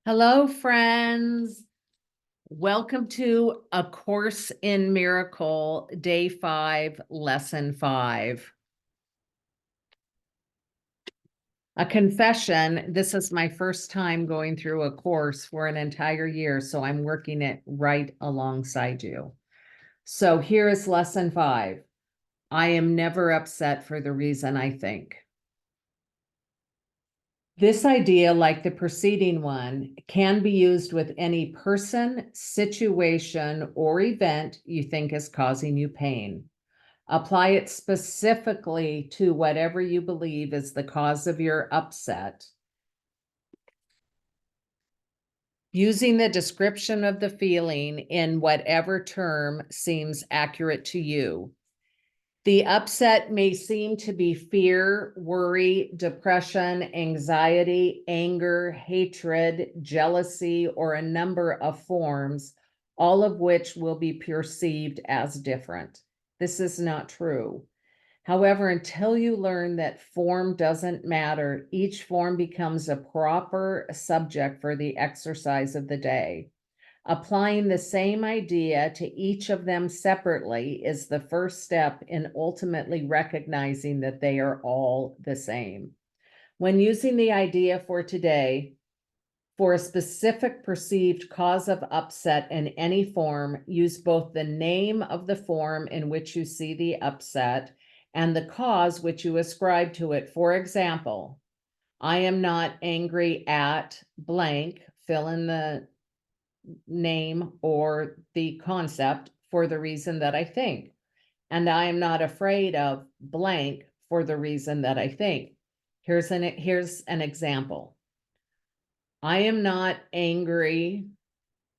Hello, friends. Welcome to A Course in Miracle, Day 5, Lesson 5. A confession, this is my first time going through a course for an entire year, so I'm working it right alongside you. So here is Lesson 5. I am never upset for the reason I think. This idea, like the preceding one, can be used with any person, situation, or event you think is causing you pain. Apply it specifically to whatever you believe is the cause of your upset. Using the description of the feeling in whatever term seems accurate to you. The upset may seem to be fear, worry, depression, anxiety, anger, hatred, jealousy, or a number of forms, all of which will be perceived as different. This is not true. However, until you learn that form doesn't matter, each form becomes a proper subject for the exercise of the day. Applying the same idea to each of them separately is the first step in ultimately recognizing that they are all the same. When using the idea for today, for a specific perceived cause of upset in any form, use both the name of the form in which you see the upset and the cause which you ascribe to it. For example, I am not angry at blank, fill in the name or the concept for the reason that I think. And I am not afraid of blank for the reason that I think. Here's an example. I am not angry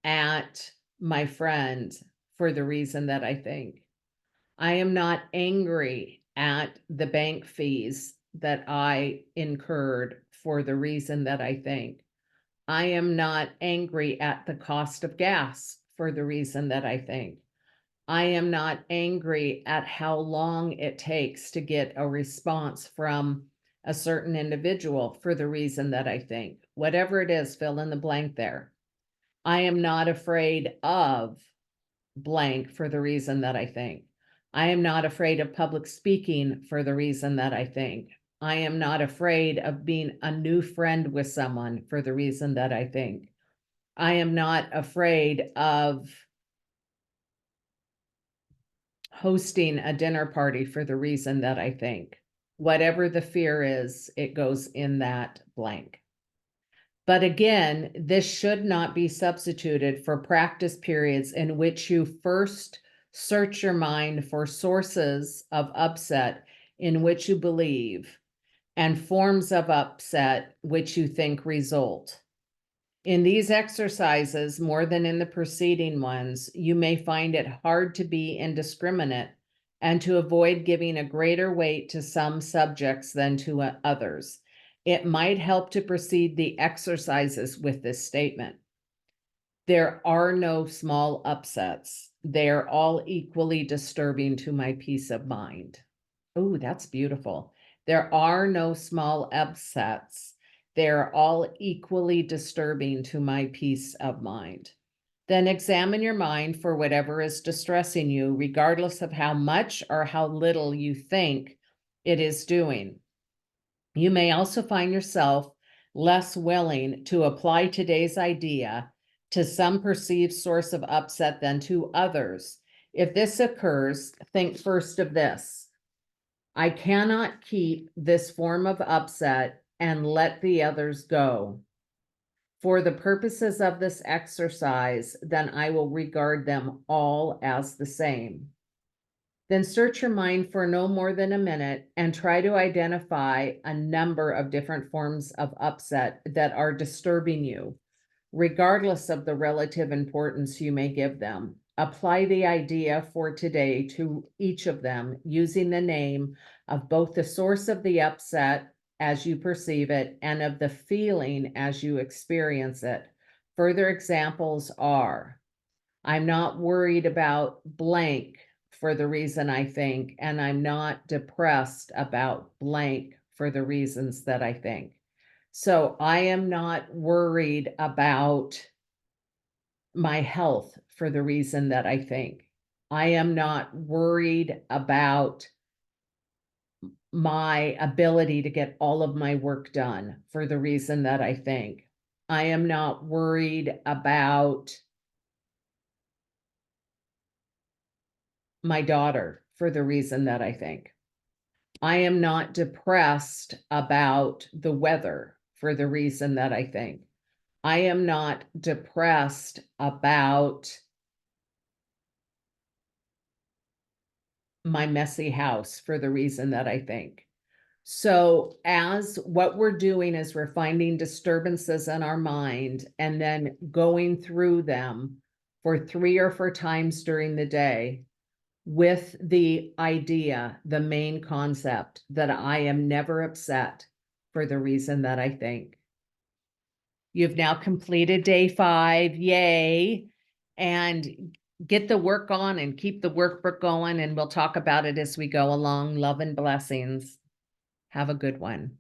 at my friend for the reason that I think. I am not angry at the bank fees that I incurred for the reason that I think. I am not angry at the cost of gas for the reason that I think. I am not angry at how long it takes to get a response from a certain individual for the reason that I think. Whatever it is, fill in the blank there. I am not afraid of blank for the reason that I think. I am not afraid of public speaking for the reason that I think. I am not afraid of being a new friend with someone for the reason that I think. I am not afraid of hosting a dinner party for the reason that I think. Whatever the fear is, it goes in that blank. But again, this should not be substituted for practice periods in which you first search your mind for sources of upset in which you believe and forms of upset which you think result. In these exercises, more than in the preceding ones, you may find it hard to be indiscriminate and to avoid giving a greater weight to some subjects than to others. It might help to precede the exercises with this statement. There are no small upsets. They are all equally disturbing to my peace of mind. Oh, that's beautiful. There are no small upsets. They're all equally disturbing to my peace of mind. Then examine your mind for whatever is distressing you, regardless of how much or how little you think it is doing. You may also find yourself less willing to apply today's idea to some perceived source of upset than to others. If this occurs, think first of this. I cannot keep this form of upset and let the others go. For the purposes of this exercise, then I will regard them all as the same. Then search your mind for no more than a minute and try to identify a number of different forms of upset that are disturbing you, regardless of the relative importance you may give them. Apply the idea for today to each of them using the name of both the source of the upset as you perceive it and of the feeling as you experience it. Further examples are, I'm not worried about blank for the reason I think, and I'm not depressed about blank for the reasons that I think. So I am not worried about my health for the reason that I think. I am not worried about my ability to get all of my work done for the reason that I think. I am not worried about my daughter for the reason that I think. I am not depressed about the weather for the reason that I think. I am not depressed about my messy house for the reason that I think. So, as what we're doing is we're finding disturbances in our mind and then going through them for 3 or 4 times during the day with the idea, the main concept that I am never upset for the reason that I think. You've now completed day 5, yay, and get the work on and keep the workbook going, and we'll talk about it as we go along. Love and blessings. Have a good one.